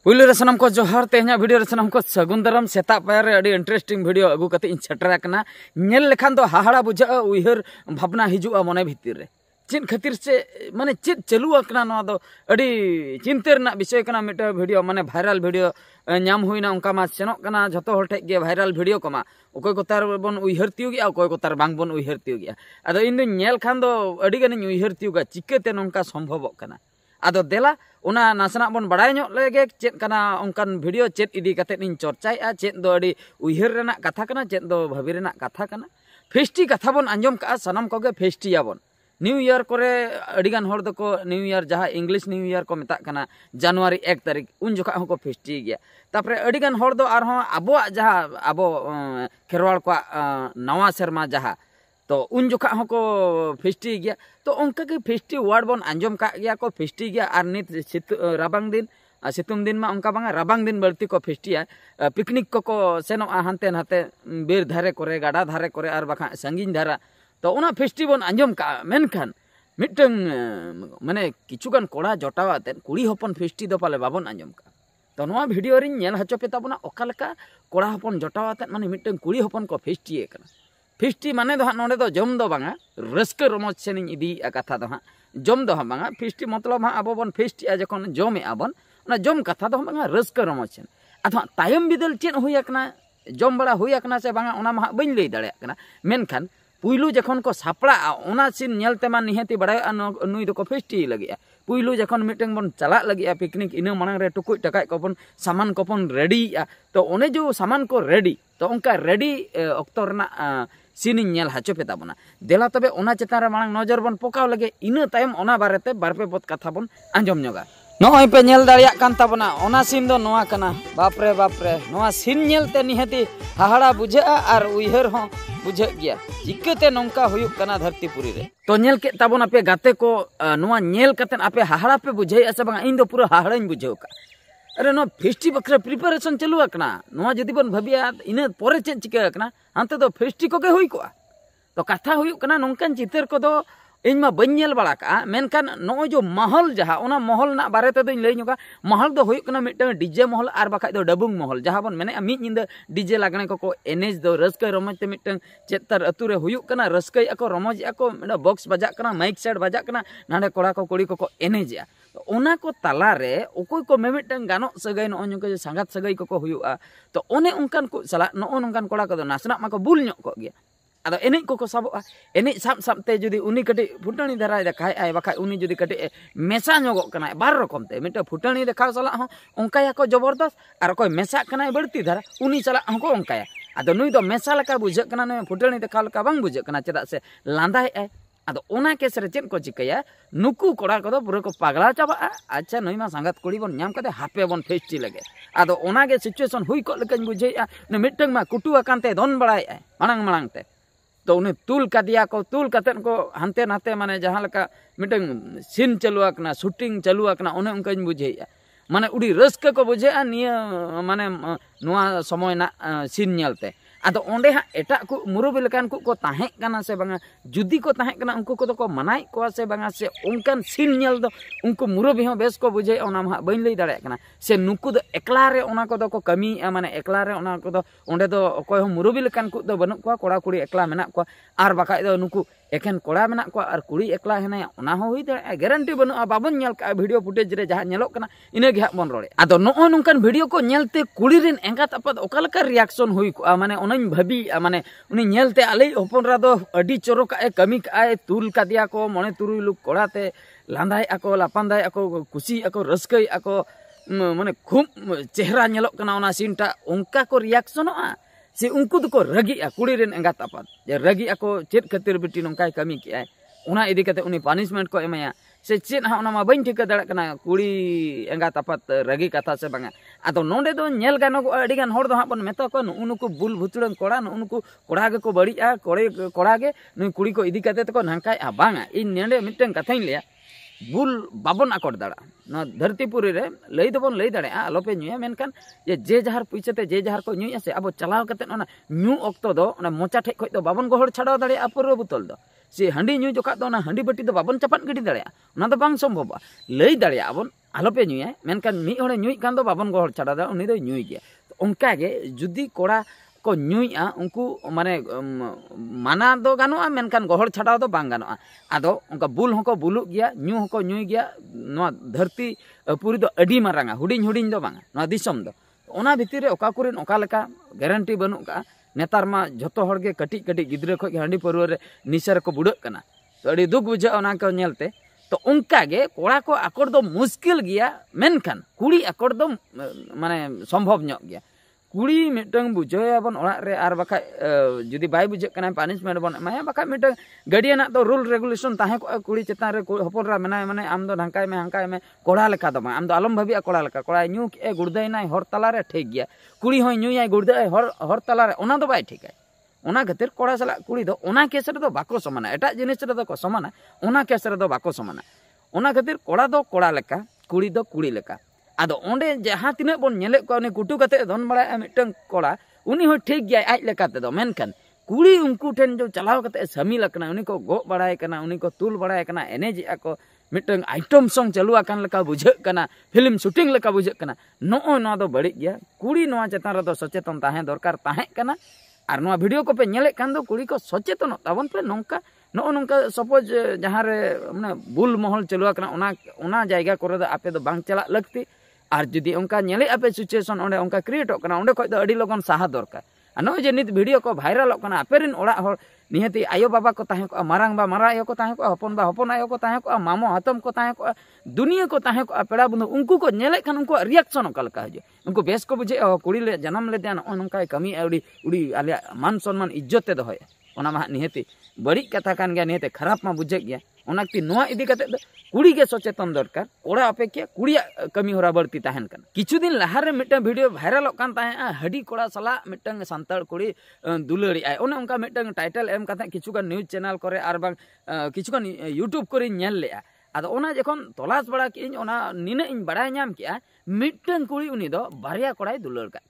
Police रे सनम को जोहार तेहना वीडियो रे सनम को सगुन दरम सेता पायर रे अडी इंटरेस्टिंग वीडियो अगु कते इन सेटर कना नेल लेखान दो हाहाड़ा बुझा उइहर भावना हिजुआ मने भितिर रे चिन खातिर से माने चित चलू अकना नवा दो अडी चिंता रना विषय कना मिट वीडियो माने वायरल वीडियो नाम हुइना उनका मा सेनोक कना जतो हर ठे गे वायरल वीडियो कमा ओकोय को तार बन उइहर तिउ गे ओकोय को तार बांग बन उइहर तिउ गे आदो इन नेल खान दो अडी गन उइहर तिउ गा चिकेते नोंका संभवक कना आदो देला उना नासना बन बड़ाय ᱧᱚᱜ लेगे चेत कना उनकान वीडियो चेत इदी कते इन चर्चाया चेत दो अडी उइहर रेना कथा कना चेत दो भाबी रेना कथा कना फेस्टी कथा बन अंजम का सनम कोगे फेस्टी याबन न्यू ईयर करे अडिगान हर दको न्यू ईयर जहाँ इंग्लिश न्यू ईयर को मेता कना जनवरी 1 तारीख उन जोखा हको फेस्टी गया तापरे अडिगान हर दो आरहों आबो जहाँ आबो खेरवाल को नवा शर्मा जहाँ तो उन जोखा हको फेस्टी गया तो उनका के फेस्टी वर्ड बन अंजम का गया को फेस्टी गया आर नित राबांग दिन सितुम दिन में उनका बांगा राबांग दिन बरती को फेस्टी है पिकनिक को सेनो हानते नाते बेर धारे करे गाडा धारे करे आर बाखा संगीन धारा तो उना फेस्टी बन अंजम का मेनखान मिटंग माने किछुगान कोड़ा जटावाते कुड़ी हपन फेस्टी दो पाले बाबन अंजम का तो नोआ वीडियो रिन नेल हचो पे ताबना ओकालका कोड़ा हपन जटावाते माने मिटंग कुड़ी हपन को फेस्टी एकना फेस्टी माने दो नोडे दो जम दो बांगा रस्क रमज सेनिन इदी कथा दो हा जम दो बांगा फेस्टी मतलब हा आबो बन फेस्टी आ जखन जमे आबन ना जम कथा दो बांगा रस्क रमज सेन अथवा तायम बिदल चेन हुयकना जम बड़ा हुयकना से बांगा ओना मा बइन लई दाड़े कना मेनखान पुइलू जखन को सापड़ा ओना सीन नेलते मा निहती बड़ाय नुई दो को फेस्टी लगे पुइलू जखन मिटंग बन चला लगे पिकनिक इन मांग रे टुकुई टकाय को बन सामान को बन रेडी तो ओने जो सामान को रेडी तो उनका रेडी ऑक्टो रना सीन नेल हाचो पे ताबना देला तबे ओना चेतान रे मांग नजर बन पोकाव लगे इन तायम ओना बारेते बारपे बत कथा बन अंजम ᱧᱚᱜᱟ नोय पे नेल दाड़िया कान ताबना ओना सीन दो नोआ कना बाप रे नोआ सीन नेलते निहती हाहाड़ा बुझा और उइहर हो बुझे गया चिकते नौका हुयुक कना धरतीपुरी रे तो नेल के ताबन आपे गाते को नोआ नेल कतन आपे हाहाड़ा पे बुझे ऐसे बंगा इन दो पूरा हाहाड़ाñ बुझेव का अरे नो फेस्टी बकरा प्रिपरेशन चलू अकना नोआ जदि बन भाबिया इन परे चेन चिका अकना हांते दो फेस्टी को के हुई को तो कथा हुयुक कना नोंकान चितर को दो इनमा बन्यल बड़ा का मेनखान नो जो महल जहाँ ओना महल ना बारे ते लई ᱧᱚᱜᱟ महल दो हुयुक कना मिटन डीजे महल आर बाखा दो डबुंग महल जहाँ बन मेने मिद निंदा डीजे लागणे को एनेज दो रस्का रमज ते मिटन चेतर अतु रे हुयुक कना रस्काय ako रमज ako बॉक्स बजा कना माइक सेट बजा कना नाडे कोड़ा को कुड़ी को एनेज तो ओना को ताला रे ओकोय को मेमिटन गानो सगाई नो ᱧᱚᱜᱟ संगात सगाई को हुयुआ तो ओने उनकान को सला नो नंकान कोड़ा को नासना माको बुल ᱧᱚᱜ को गया आदो एने को साबोआ एने साब साबते जुदी उनी कटे फुटानी धराय देखाय आय बाखा उनी जुदी कटे मेसा ᱧᱚᱜᱚᱜ कना बार रकम ते मिटे फुटानी देखाव सला हो ओंकाया को जबरदस्त आर कोई मेसा कना बड़ती धरा उनी सला हो ओंकाया आदो नुई दो मेसा लका बुझ कना ने फुटानी देखाव लका बांग बुझ कना चेदा से लांदाय आय आदो ओना केस रे चेन को चिकया नुकु कोड़ा को पूरा को पागला चाबा अच्छा नुई मा संगत कुड़ी बन नाम कते हापे बन फेस्टी लगे आदो ओना के सिचुएशन हुई को लकन बुझेया ने मिटंग मा कुटु अकानते दोन बड़ाय आय मांग ते तो उन्हें तुल का दिया को तुल कतन को हंते नाते माने जहाँ लका मिटंग सीन चलुआकना शूटिंग चलुआकना उन्हें उनका बुझे माने उड़ी रस्क को बुझे निया माने नुआ समय ना सीन नेलते आदो ओंडे हा एटा को मुरबी लकान को ताहे कना से बंगा जुदी को ताहे कना उनको को मनाई को से बंगा से उनकान सीन नेल दो उनको मुरबी हो बेस को बुझे ओना मा बइन लई दाड़े कना से नुकु दो एकला रे ओना को को कमी माने एकला रे ओना को ओंडे दो कोय हो मुरबी लकान को दो बनु को कोड़ा कुड़ी एकला मेना को आर बाकाय दो नुकु एकेन कोड़ा मेना को आर कुड़ी एकला हेना ओना हो हुई दाड़े गारंटी बनु बाबन नेल का वीडियो फुटेज रे जहां नेलोक कना इने गे हा बन रोड़े आदो नो नंकान वीडियो को नेलते कुड़ी रिन एंगात अपद ओकालका रिएक्शन हुई को माने ओनाñ भाबी माने उनी नेलते आले हपनरा दो अडी चोरक आए कमी आए तुल का दिया को मने तुरुई लुक कोड़ाते लांदाय ako लापांदाय ako कुसी ako रस्कई ako माने खूब चेहरा नेलोक कना ओना सीनटा उनका को रिएक्शनोआ से उनको तो को रगी कुड़ी रेन एंगात अपद जे रगी ako चेत खातिर बिटी नंकाय कमी की आए उना इदी कते उनी पनिशमेंट को एमाया से चेत हा ओना मा बइन ठिका दड़ कना कुड़ी एंगात अपद रगी कथा से बांगा आदो नोंडे दो नेल गानो को अडी गान होड़ दो हा बन मेता को उनको बुल भुतड़न कोड़ा उनको कोड़ा गे को बड़िया कोड़ा गे नुई कुड़ी को इदी कते को नंकाय बांगा इन नेंडे मिटन कथाई लिया बुल बाबन आकोड़ दाड़ा ना धरतीपुरी रे लई दबन लई दाड़े आलोपे नुया मेनखान जे जहार पुइसते जे जहार को नुया से अब चलाव कते ना न्यू ऑक्टो दो ना मोचा ठे खय दो बाबन गोहड़ छाड़ाव दाड़े अपुर बोतल दो से हंडी न्यू जोका दो ना हंडी बटी दो बाबन चपान गडी दाड़े ना दो बांग संभव लई दाड़े आबन आलोपे नुया मेनकान मिद हड़े नुई कान दो बाबन गहड़ छाड़ा दा उनी दो नुई गया तो उनका गे जुदी कोड़ा को नुईआ उनको माने माना दो गानोआ मेनकान गहड़ छाड़ा दो बांग गानोआ आदो उनका बुल होको बुलु गया न्यू होको नुई गया नोआ धरती पूरी दो अडी मारांगा हुडिंग हुडिंग दो बांगा नोआ दिसम दो ओना भितिर रे ओका कुरिन ओका लेका गारंटी बनु का नेतार मा जतो हड़ गे कटिक कटिक गिद्रे खो हांडी परवर रे निसर को बुड़क कना तो अड़ी दुख बुझा ओना को नेलते तो उनका गे कोड़ा को आकोड़ दो मुश्किल गया मेनखान कुड़ी आकोड़ दो माने संभव ᱧᱚᱜ गया कुड़ी मिटंग बुझोया बन ओड़ा रे आर बाखा जुदी बाय बुझे कना पनिशमेंट बन माया बाखा मिटंग गाड़िया ना तो रूल रेगुलेशन ताहे को कुड़ी चेतान रे हपलरा मेना माने आम दो ढांकाय में कोड़ा लेका दो आम दो आलम भाबिया कोड़ा लेका कोड़ा न्यू के गुड़दैनाय हर तला रे ठीक गया कुड़ी होय न्यूयाय गुड़दै हर तला रे ओना दो बाय ठीकाय ओना खातिर कोड़ा सला कुड़ी दो ओना केस रे दो बाको समाना एटा जिनिस रे दो को समाना ओना केस रे दो बाको समाना ओना खातिर कोड़ा दो कोड़ा लेका कुड़ी दो कुड़ी लेका आदो ओंडे जहां तिना बन नेले को उनी कुटु कते धन बड़ा मिटंग कोड़ा उनी हो ठीक गया आज लेकाते दो मेनखान कुड़ी उनको ठेन जो चलाव कते समील कना उनी को गो बड़ाय कना उनी को तुल बड़ाय कना एनेज को मिटंग आइटम सॉन्ग चलु आकान लेका बुझे कना फिल्म शूटिंग लेका बुझे कना नो नो दो बड़ी गया कुड़ी नोआ चेतान रे दो सचेतन ताहे दरकार ताहे कना और नोआ वीडियो को पे नेले कान दो कुड़ी को सचेतन ताबन पे नोंका नो नोंका सपोज जहां रे माने बुल महल चलु आकना ओना जायगा करे दो आपे दो बांग चला लगती और जुदी उनका नेले आपे सिचुएशन ओंडे उनका क्रिएट होकना ओंडे खय दो अडी लगन साहा दरकार नो जे नित वीडियो को वायरल होकना आपेरिन ओड़ा हर निहति आयो बाबा को ताहे को मारांग बा मारा आयो को ताहे को हपन आयो को ताहे को मामो हातम को ताहे को दुनिया को ताहे को पेड़ा बंधु उनको को नेले खान उनको रिएक्शन ओकलका हजे उनको बेस को बुझे कुड़ी ले जन्म ले देन नोंका कमी उड़ी उड़ी आले मान सम्मान इज्जत ते दोय ओना मा निहति बड़ी कथा कान गया निहति खराब मा बुझे गया ओनाकती नोआ इदी कते कुड़ी के सचेतन दरकार कोड़ा अपेक्षा कुड़िया कमी होरा बढ़ती ताहन कन किछु दिन लहारे मिटन वीडियो वायरल कान ताहे हडी कोड़ा सला मिटन सांताड़ कुड़ी दुलड़ी आय ओने उनका मिटन टाइटल एम कते किछु का न्यूज चैनल करे आर बांग किछु का यूट्यूब करे नेल लेआ आदो ओना जखन तलाश बड़ा किन ओना निना इन बड़ाय नाम किया मिटन कुड़ी उनी दो बारिया कोड़ाय दुलड़ का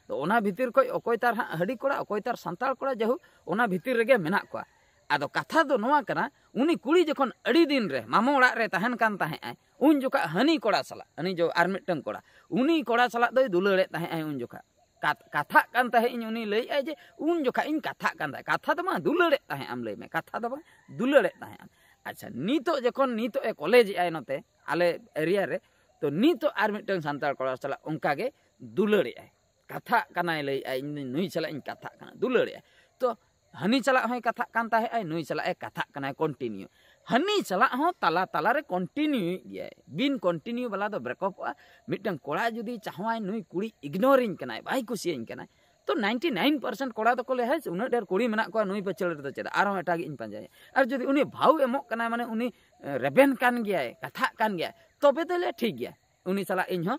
तो ओना भितिर को अकोय तार हडी कोड़ा अकोय तार सांताड़ कोड़ा जहु ओना भितिर रेगे मेना को आदो कथा दो नोआ कना उनी कुड़ी जखन अड़ी दिन रे मामो ओड़ा रे तहन कान ताहे आय उन जोका हनी कोड़ा सला हनी जो आर मिटन कोड़ा उनी कोड़ा सला दो दुलड़े ताहे आय उन जोका कथा कान ताहे इन उनी लई आय जे उन जोका इन कथा कान ताहे कथा दो मा दुलड़े ताहे आम लई में कथा दो दुलड़े ताहे अच्छा नीतो जखन नीतो ए कॉलेज आय नते आले एरिया रे तो नीतो आर मिटन सांताड़ कोड़ा सला उनका गे दुलड़े आय कथा कानाय लई आय नुई चला इन कथा काना दुलड़े आय तो हनी चला होय कथा कान ताहे आय नुई चला ए कथा कानाय कंटिन्यू हनी चला हो तला तला रे कंटिन्यू गया बिन कंटिन्यू वाला दो ब्रेकअप मिटन कोड़ा जुदी चाहवाय नुई कुड़ी इग्नोरिंग कनाय बाय कुसियन कनाय तो 99% कोड़ा तो कोले है उन डेर कुड़ी मेना को नुई पे चल रे चेदा आरो एटागी इन पांजाय और जुदी उनी भाव एमोक कनाय माने उनी रेबेन कान गया कथा कान गया तबे तले ठीक गया उनी चला इन हो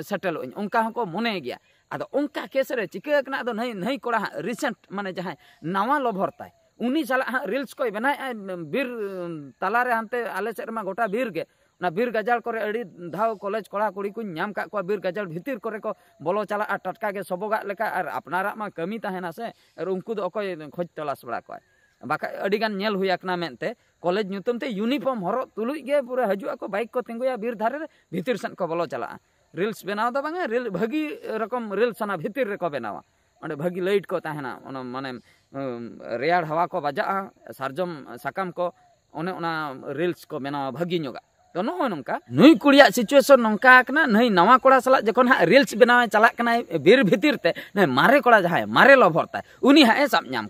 सेटल उनका को मने गया आदो उनका केस रे चिका कना आदो नहीं कोड़ा रिसेंट माने जहां नवा लभर ताय उनी चला रील्स को बनाय बीर तलारे हानते आले सेरमा गोटा बीर गे ना बीर गजाल करे अड़ी धाव कॉलेज कोड़ा कुड़ी को नाम का को बीर गजाल भीतर करे को बोलो चला टटका के सबोगा लेका और अपनारा मा कमी ताहेना से और उनको दो अकोय खोज तलाश बड़ा को बाका अड़ी गान नेल हुई आकना मेनते कॉलेज न्यूतम ते यूनिफॉर्म हरो तुलुई गे पूरा हजुआ को बाइक को तिंगुया बीर धारे भीतर सन को बोलो चला रील्स बनाव दो बांगे रील भागी रकम रील्स ना भीतर रे को बनावा ओंडे भागी लाइट को ताहेना ओना माने रेयाड़ हवा को बजा सारजम साकाम को ओने ओना रील्स को बनावा भागी न्योगा तो नो नोंका नुई कुड़िया सिचुएशन नोंका कना नई नवा कोड़ा सला जखन हा रील्स बनावे चला कना बीर भीतर ते नई मारे कोड़ा जहाय मारे लभरता उनी हा सब नाम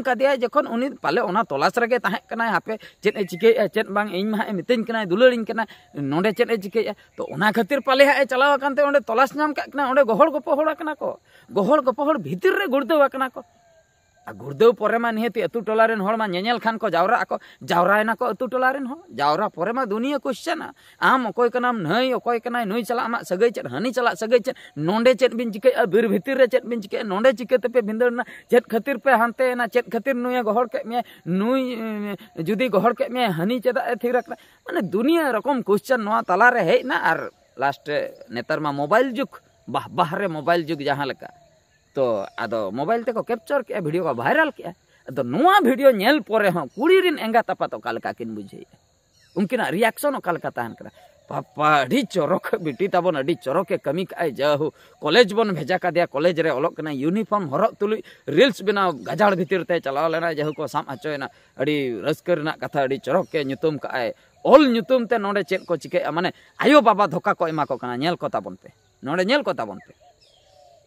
का दिया जखन उनी पाले ओना तलाश रगे ताहे कना हापे चेत ए चिके चेत बांग इन मा मितेन कना दुलड़िन कना नोंडे चेत ए चिके तो ओना खातिर पाले हा चलावा कानते ओंडे तलाश नाम का कना ओंडे गोहड़ गोपोहड़ कना को गोहड़ गोपोहड़ भीतर रे गुड़देवा कना को गुड़देव परे मा निहति अतु टोला रेन हड़ मा नेनेल खान को जावरायना को अतु टोला रेन हो जावरा परे मा दुनिया क्वेश्चन आम अकोय कनाम नई अकोय कनाय नुई चला मा सगई चेत हनी चला सगई चेत नोंडे चेत बिन चिके बीर भीतर रे चेत बिन चिके नोंडे चिके तपे भिंदरना चेत खातिर पे हानते ना चेत खातिर नुई गोहड़ के मे नुई जुदी गोहड़ के मे हनी चेदा ए थिरक माने दुनिया रकम क्वेश्चन नोआ तला रे हे ना आर लास्ट नेतार मा मोबाइल जुग बाहरे मोबाइल जुग जहां लका तो आदो मोबाइल ते को कैप्चर के वीडियो को वायरल किया तो नोआ वीडियो नेल परे हो कुड़ी रिन एंगा तपा तो कालका किन बुझे उनकिना रिएक्शन कालका ताहन करा पापा अड़ी चरक बेटी ताबन अड़ी चरके कमी का जाहू कॉलेज बन भेजा का दिया कॉलेज रे अलग कना यूनिफॉर्म हरक तुलुई रील्स बनाव गजाड़ भीतर ते चलाव लेना जाहू को साम आचोयना अड़ी रस्कर ना कथा अड़ी चरक के नुतुम का ऑल नुतुम ते नोडे चेक को चिके माने आयो बाबा धोखा को एमा को कना नेल को ताबन पे नोडे नेल को ताबन पे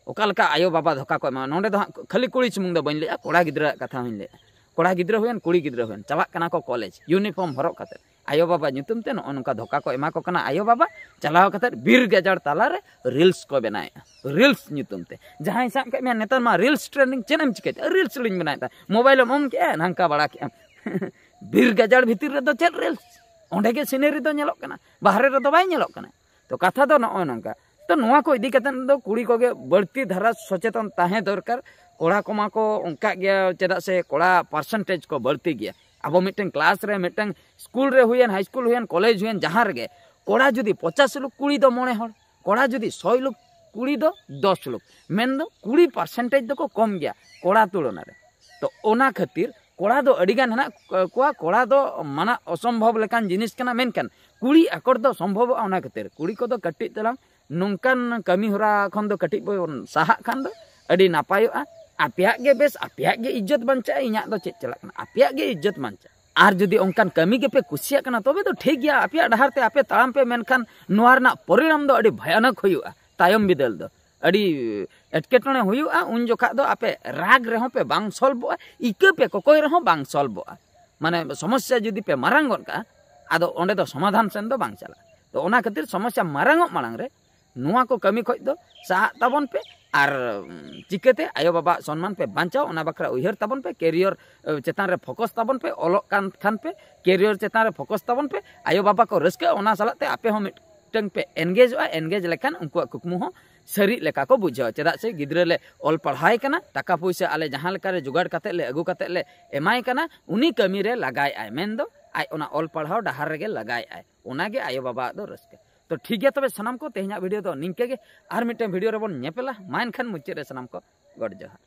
ओकालका आयो बाबा धोखा को एमा नोडे दो खाली कुड़ी चुमुंग दो बइन ले कोड़ा गिद्रा कथा हइन ले कोड़ा गिद्रा हुएन कुड़ी गिद्रा हुएन चला कना को कॉलेज यूनिफॉर्म हरक कते आयो बाबा नुतुम ते नोनका धोखा को एमा को कना आयो बाबा चलाव कते बीर गजाड़ ताला रे रील्स को बनाए रील्स नुतुम ते जहां साम के नेतर मा रील्स ट्रेंडिंग चेनम चिके रील्स लिंग बनाए मोबाइल मम के नंका बड़ा के बीर गजाड़ भीतर रे दो चेल रील्स ओंडे के सीनरी दो नेलोक कना बाहरे रे दो बाय नेलोक कना तो कथा दो नय नंका तो नोआ को इदी कतन दो कुड़ी को गे बढ़ती धारा सचेतन ताहे दरकार कोड़ा कोमा को उनका गया चेदा से कोड़ा परसेंटेज को बढ़ती गया अब मिटन क्लास रे मिटन स्कूल रे when high school when college when जहां रे कोड़ा जुदी 50 लोग कुड़ी दो मोने हर कोड़ा जुदी 100 लोग कुड़ी दो 10 लोग मेन दो कुड़ी परसेंटेज दो को कम गया कोड़ा तुलना रे तो ओना खातिर कोड़ा दो अडिगान हना कोड़ा दो माना असंभव लेकान जिनिस कना मेनकान कुड़ी आकर दो संभव ओना खातिर कुड़ी को दो कट्टी तलाम नोंकान कमी होरा खन दो कट्टी बन साहा खान दो अडी नापायोआ आपिया गे बेस आपिया गे इज्जत बंचा इना दो चेक चला आपिया गे इज्जत बंचा आर जुदी ओंकान कमी के पे कुसिया कना तबे तो ठीक गया आपिया डहार ते आपे ताम पे मेनखान नोआरना परिणाम दो अडी भयानक हुयुआ तायम बिदल दो अडी एटकेटणे हुयुआ उन जोखा दो आपे राग रेहो पे बांग सॉल्व इके पे कोकोय रेहो बांग सॉल्व माने समस्या जुदी पे मारांगन का आदो ओंडे दो समाधान सेन दो बांग चला तो ओना खातिर समस्या मारांगो मालांग रे नुआ को कमी खoj दो सा ताबन पे आर चिकेते आयो बाबा सम्मान पे बांचाओ ओना बखरा उहर ताबन पे कैरियर चेतान रे फोकस ताबन पे ओलो कान खान पे कैरियर चेतान रे फोकस ताबन पे आयो बाबा को रस्के ओना सालाते आपे हो मिटंग पे एंगेज लेखान उनको कुकमु हो सरी लेका को बुझाओ चेदा से गिद्रे ले ऑल पढ़ाई कना टाका पैसा आले जहां लेका रे जुगाड़ काते ले अगु काते ले एमाय कना उनी कमी रे लगाय आय मेन दो आय ओना ऑल पढ़ाओ डहार रे लगाय आय ओना गे आयो बाबा दो रस्के तो ठीक है तबे सनाम को तेहना वीडियो तो निंके गे आर मिटे वीडियो रे बन नेपेला मा एनखान मुचे रे सनाम को गड जोहार।